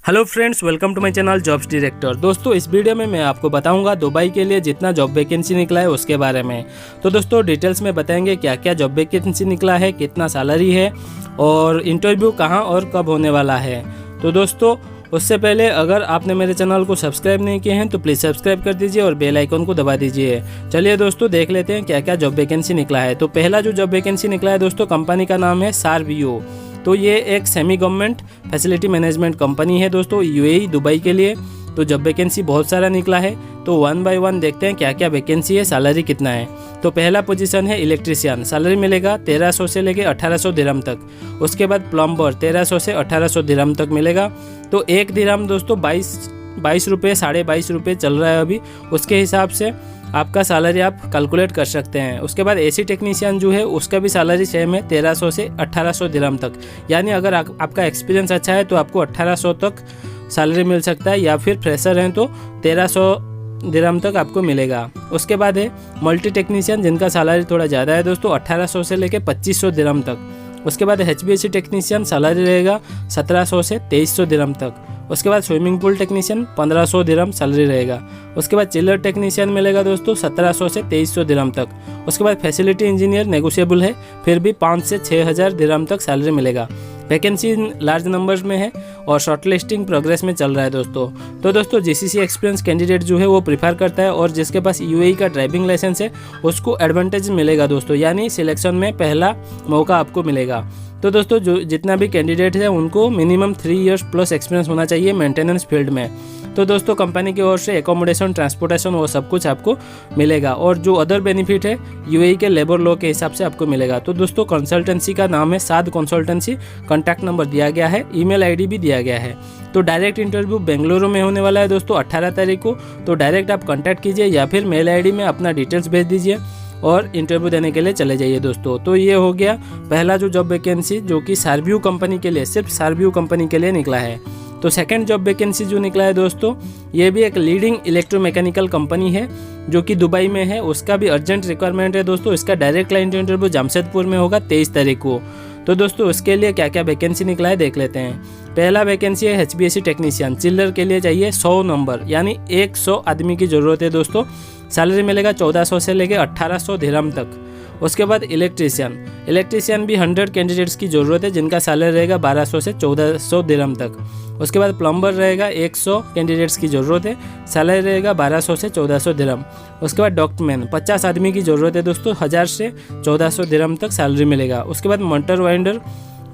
Hello friends, welcome to my channel jobs director. दोस्तों, इस video में मैं आपको बताऊंगा दुबई के लिए जितना जॉब वैकेंसी निकला है उसके बारे में। तो दोस्तों, डिटेल्स में बताएंगे क्या क्या जॉब वैकेंसी निकला है, कितना सैलरी है और इंटरव्यू कहां और कब होने वाला है। तो दोस्तों, उससे पहले अगर आपने मेरे चैनल को सब्सक्राइब नहीं किए हैं तो प्लीज़ सब्सक्राइब कर दीजिए और बेल आइकन को दबा दीजिए। चलिए दोस्तों, देख लेते हैं क्या क्या जॉब वैकेंसी निकला है। तो पहला जो जॉब वैकेंसी निकला है दोस्तों, कंपनी का नाम है सार्वियो। तो ये एक semi government facility management company है दोस्तों, यूएई दुबई के लिए। तो जॉब वैकेंसी बहुत सारा निकला है, तो वन बाय वन देखते हैं क्या क्या वैकेंसी है, सैलरी कितना है। तो पहला पोजीशन है इलेक्ट्रीशियन, सैलरी मिलेगा 1300 से लेके 1800 दिरहम तक। उसके बाद प्लम्बर 1300 से 1800 दिरहम तक मिलेगा। तो एक दिरहम दोस्तों 22 रुपये, 22.5 रुपये चल रहा है अभी। उसके हिसाब से आपका सैलरी आप कैलकुलेट कर सकते हैं। उसके बाद एसी टेक्नीशियन जो है उसका भी सैलरी सेम है 1300 से 1800 दिरहम तक। यानी अगर आपका एक्सपीरियंस अच्छा है तो आपको 1800 तक सैलरी मिल सकता है, या फिर फ्रेशर हैं तो 1300 दिरहम तक आपको मिलेगा। उसके बाद है मल्टी टेक्नीशियन, जिनका सैलरी थोड़ा ज़्यादा है दोस्तों, 1800 से लेके 2500 दिरहम तक। उसके बाद HVAC टेक्नीशियन, सैलरी रहेगा 1700 से 2300 दिरहम तक। उसके बाद स्विमिंग पूल टेक्नीशियन 1500 दिरहम सैलरी रहेगा। उसके बाद चिलर टेक्नीशियन मिलेगा दोस्तों 1700 से 2300 दिरहम तक। उसके बाद फैसिलिटी इंजीनियर नेगोशिएबल है, फिर भी 5 से 6000 दिरहम तक सैलरी मिलेगा। वैकेंसी लार्ज नंबर्स में है और शॉर्टलिस्टिंग प्रोग्रेस में चल रहा है दोस्तों। तो दोस्तों, GCC एक्सपीरियंस कैंडिडेट जो है वो प्रीफर करता है, और जिसके पास UAE का ड्राइविंग लाइसेंस है उसको एडवांटेज मिलेगा दोस्तों, यानी सिलेक्शन में पहला मौका आपको मिलेगा। तो दोस्तों, जो जितना भी कैंडिडेट है उनको मिनिमम 3 इयर्स प्लस एक्सपीरियंस होना चाहिए मेंटेनेंस फील्ड में। तो दोस्तों, कंपनी की ओर से एकोमोडेशन, ट्रांसपोर्टेशन वो सब कुछ आपको मिलेगा, और जो अदर बेनिफिट है UAE के लेबर लॉ के हिसाब से आपको मिलेगा। तो दोस्तों, कंसल्टेंसी का नाम है साद कंसल्टेंसी, कॉन्टैक्ट नंबर दिया गया है, ईमेल ID भी दिया गया है। तो डायरेक्ट इंटरव्यू बेंगलुरु में होने वाला है दोस्तों 18 तारीख को। तो डायरेक्ट आप कॉन्टैक्ट कीजिए या फिर मेल ID में अपना डिटेल्स भेज दीजिए और इंटरव्यू देने के लिए चले जाइए दोस्तों। तो ये हो गया पहला जो जॉब वैकेंसी, जो कि सार्वियो कंपनी के लिए, सिर्फ सार्वियो कंपनी के लिए निकला है। तो सेकंड जॉब वैकेंसी जो निकला है दोस्तों, ये भी एक लीडिंग इलेक्ट्रोमैकेनिकल कंपनी है जो कि दुबई में है। उसका भी अर्जेंट रिक्वायरमेंट है दोस्तों। इसका डायरेक्ट क्लाइंट इंटरव्यू जमशेदपुर में होगा 23 तारीख को। तो दोस्तों, उसके लिए क्या क्या वैकेंसी निकला है देख लेते हैं। पहला वैकेंसी है HVAC टेक्नीशियन, चिल्लर के लिए चाहिए 100 नंबर, यानी 100 आदमी की ज़रूरत है दोस्तों। सैलरी मिलेगा 1400 से लेके 1800 दिरहम तक। उसके बाद इलेक्ट्रीशियन भी 100 कैंडिडेट्स की ज़रूरत है, जिनका सैलरी रहेगा 1200 से 1400 दिरहम तक। उसके बाद प्लम्बर रहेगा 100 कैंडिडेट्स की ज़रूरत है, सैलरी रहेगा 1200 से 1400 दिरहम। उसके बाद डॉक्टमैन 50 आदमी की ज़रूरत है दोस्तों, 1000 से 1400 दिरहम तक सैलरी मिलेगा। उसके बाद मोटर वाइंडर,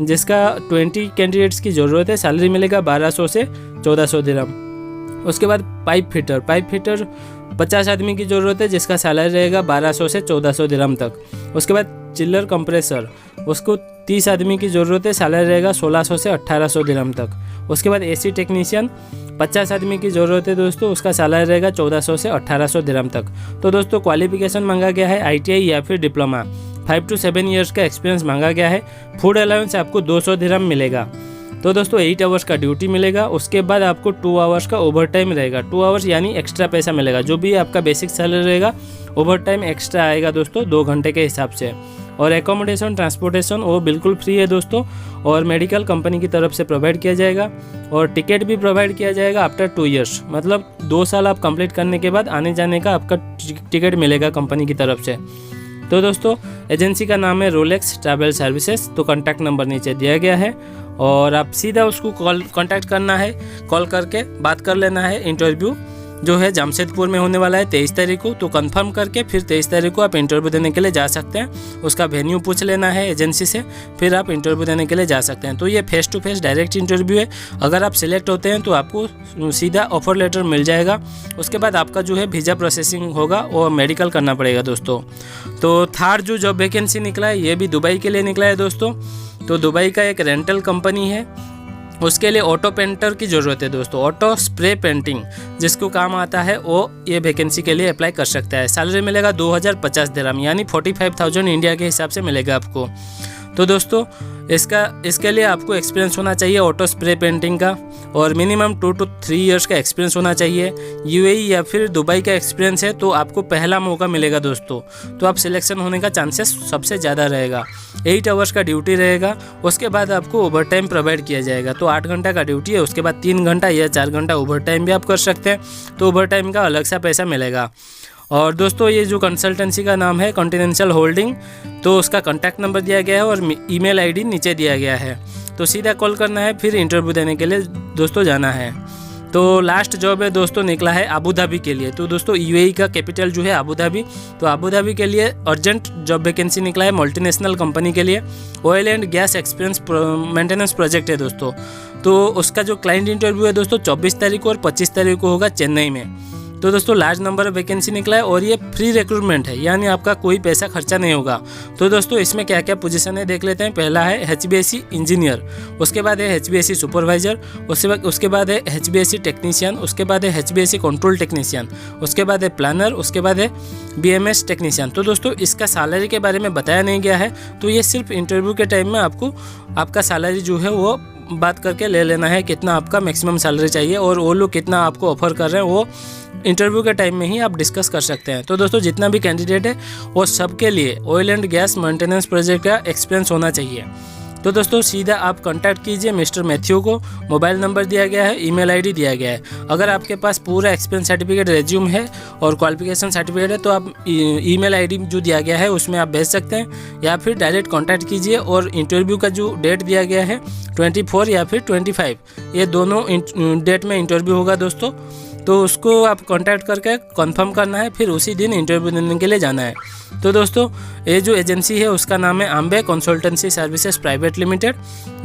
जिसका 20 कैंडिडेट्स की ज़रूरत है, सैलरी मिलेगा 1200 से 1400 दिरहम। उसके बाद पाइप फिटर 50 आदमी की ज़रूरत है, जिसका सैलरी रहेगा 1200 से 1400 दिरहम तक। उसके बाद चिल्लर कंप्रेसर, उसको 30 आदमी की ज़रूरत है, सैलरी रहेगा 1600 से 1800 दिरहम तक। उसके बाद AC टेक्नीशियन 50 आदमी की ज़रूरत है दोस्तों, उसका सैलरी रहेगा 1400 से 1800 दिरहम तक। तो दोस्तों, क्वालिफिकेशन मांगा गया है ITI या फिर डिप्लोमा, 5 to 7 ईयर्स का एक्सपीरियंस मांगा गया है। फूड अलाउंस आपको 200 दिरहम मिलेगा। तो दोस्तों, 8 आवर्स का ड्यूटी मिलेगा। उसके बाद आपको 2 आवर्स का ओवर टाइम रहेगा। 2 आवर्स यानी एक्स्ट्रा पैसा मिलेगा। जो भी आपका बेसिक सैलरी रहेगा, ओवर टाइम एक्स्ट्रा आएगा दोस्तों 2 घंटे के हिसाब से। और एकोमोडेशन, ट्रांसपोर्टेशन वो बिल्कुल फ्री है दोस्तों। और मेडिकल कंपनी की तरफ से प्रोवाइड किया जाएगा, और टिकट भी प्रोवाइड किया जाएगा आफ्टर 2 इयर्स, मतलब 2 साल आप कंप्लीट करने के बाद आने जाने का आपका टिकट मिलेगा कंपनी की तरफ से। तो दोस्तों, एजेंसी का नाम है रोलेक्स ट्रैवल सर्विसेज। तो कॉन्टैक्ट नंबर नीचे दिया गया है, और आप सीधा उसको कॉन्टैक्ट करना है, कॉल करके बात कर लेना है। इंटरव्यू जो है जमशेदपुर में होने वाला है 23 तारीख को। तो कंफर्म करके फिर 23 तारीख को आप इंटरव्यू देने के लिए जा सकते हैं। उसका वेन्यू पूछ लेना है एजेंसी से, फिर आप इंटरव्यू देने के लिए जा सकते हैं। तो ये face to face direct interview है। अगर आप सिलेक्ट होते हैं तो आपको सीधा ऑफर लेटर मिल जाएगा। उसके बाद आपका जो है वीज़ा प्रोसेसिंग होगा और मेडिकल करना पड़ेगा दोस्तों। तो थर्ड जो जॉब वैकेंसी निकला है, ये भी दुबई के लिए निकला है दोस्तों। तो दुबई का एक रेंटल कंपनी है, उसके लिए ऑटो पेंटर की ज़रूरत है दोस्तों। ऑटो स्प्रे पेंटिंग जिसको काम आता है वो ये वैकेंसी के लिए अप्लाई कर सकता है। सैलरी मिलेगा 2050 दिरहम, यानी 45,000 इंडिया के हिसाब से मिलेगा आपको। तो दोस्तों इसके लिए आपको एक्सपीरियंस होना चाहिए ऑटो स्प्रे पेंटिंग का, और मिनिमम 2 to 3 इयर्स का एक्सपीरियंस होना चाहिए। यूएई या फिर दुबई का एक्सपीरियंस है तो आपको पहला मौका मिलेगा दोस्तों, तो आप सिलेक्शन होने का चांसेस सबसे ज़्यादा रहेगा। 8 आवर्स का ड्यूटी रहेगा, उसके बाद आपको ओवर टाइम प्रोवाइड किया जाएगा। तो 8 घंटा का ड्यूटी है, उसके बाद 3 घंटा या 4 घंटा ओवर टाइम भी आप कर सकते हैं, तो ओवर टाइम का अलग सा पैसा मिलेगा। और दोस्तों ये जो कंसल्टेंसी का नाम है कॉन्टिनेंटल होल्डिंग, तो उसका कॉन्टैक्ट नंबर दिया गया है और ईमेल आईडी नीचे दिया गया है। तो सीधा कॉल करना है, फिर इंटरव्यू देने के लिए दोस्तों जाना है। तो लास्ट जॉब है दोस्तों निकला है आबू धाबी के लिए। तो दोस्तों यूएई का कैपिटल जो है आबू धाबी, तो आबू धाबी के लिए अर्जेंट जॉब वैकेंसी निकला है मल्टीनेशनल कंपनी के लिए। Oil and gas experience maintenance project है दोस्तों। तो उसका जो क्लाइंट इंटरव्यू है दोस्तों 24 तारीख को और 25 तारीख को होगा चेन्नई में। तो दोस्तों लार्ज नंबर ऑफ वैकेंसी निकला है और ये फ्री रिक्रूटमेंट है, यानी आपका कोई पैसा खर्चा नहीं होगा। तो दोस्तों इसमें क्या क्या पोजीशन है देख लेते हैं। पहला है HVAC इंजीनियर, उसके बाद है HVAC सुपरवाइजर, उसके बाद है HVAC टेक्नीशियन, उसके बाद है HVAC कंट्रोल टेक्नीशियन, उसके बाद है प्लानर, उसके बाद है BMS टेक्नीशियन। तो दोस्तों इसका सैलरी के बारे में बताया नहीं गया है, तो ये सिर्फ इंटरव्यू के टाइम में आपको आपका सैलरी जो है वो बात करके ले लेना है, कितना आपका मैक्सिमम सैलरी चाहिए और वो लोग कितना आपको ऑफर कर रहे हैं वो इंटरव्यू के टाइम में ही आप डिस्कस कर सकते हैं। तो दोस्तों जितना भी कैंडिडेट है वो सबके लिए oil and gas maintenance project का एक्सपीरियंस होना चाहिए। तो दोस्तों सीधा आप कांटेक्ट कीजिए मिस्टर मैथ्यू को, मोबाइल नंबर दिया गया है, ईमेल आईडी दिया गया है। अगर आपके पास पूरा एक्सपीरियंस सर्टिफिकेट, रेज्यूम है और क्वालिफिकेशन सर्टिफिकेट है तो आप ईमेल आईडी जो दिया गया है उसमें आप भेज सकते हैं, या फिर डायरेक्ट कांटेक्ट कीजिए। और इंटरव्यू का जो डेट दिया गया है 24 या फिर 25, ये दोनों डेट में इंटरव्यू होगा दोस्तों। तो उसको आप कांटेक्ट करके कंफर्म करना है, फिर उसी दिन इंटरव्यू देने के लिए जाना है। तो दोस्तों ये जो एजेंसी है उसका नाम है Ambe consultancy services private limited,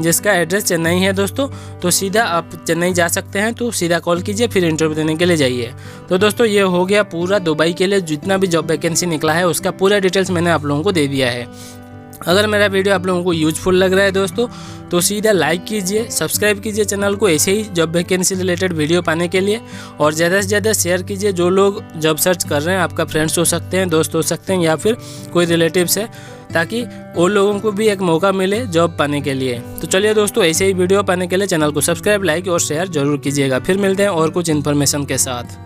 जिसका एड्रेस चेन्नई है दोस्तों। तो सीधा आप चेन्नई जा सकते हैं, तो सीधा कॉल कीजिए, फिर इंटरव्यू देने के लिए जाइए। तो दोस्तों ये हो गया पूरा दुबई के लिए जितना भी जॉब वैकेंसी निकला है उसका पूरा डिटेल्स मैंने आप लोगों को दे दिया है। अगर मेरा वीडियो आप लोगों को यूजफुल लग रहा है दोस्तों तो सीधा लाइक कीजिए, सब्सक्राइब कीजिए चैनल को ऐसे ही जॉब वैकेंसी रिलेटेड वीडियो पाने के लिए, और ज़्यादा से ज़्यादा शेयर कीजिए। जो लोग जॉब सर्च कर रहे हैं, आपका फ्रेंड्स हो सकते हैं, दोस्त हो सकते हैं, या फिर कोई रिलेटिव्स है, ताकि वो लोगों को भी एक मौका मिले जॉब पाने के लिए। तो चलिए दोस्तों ऐसे ही वीडियो पाने के लिए चैनल को सब्सक्राइब, लाइक और शेयर जरूर कीजिएगा। फिर मिलते हैं और कुछ इन्फॉर्मेशन के साथ।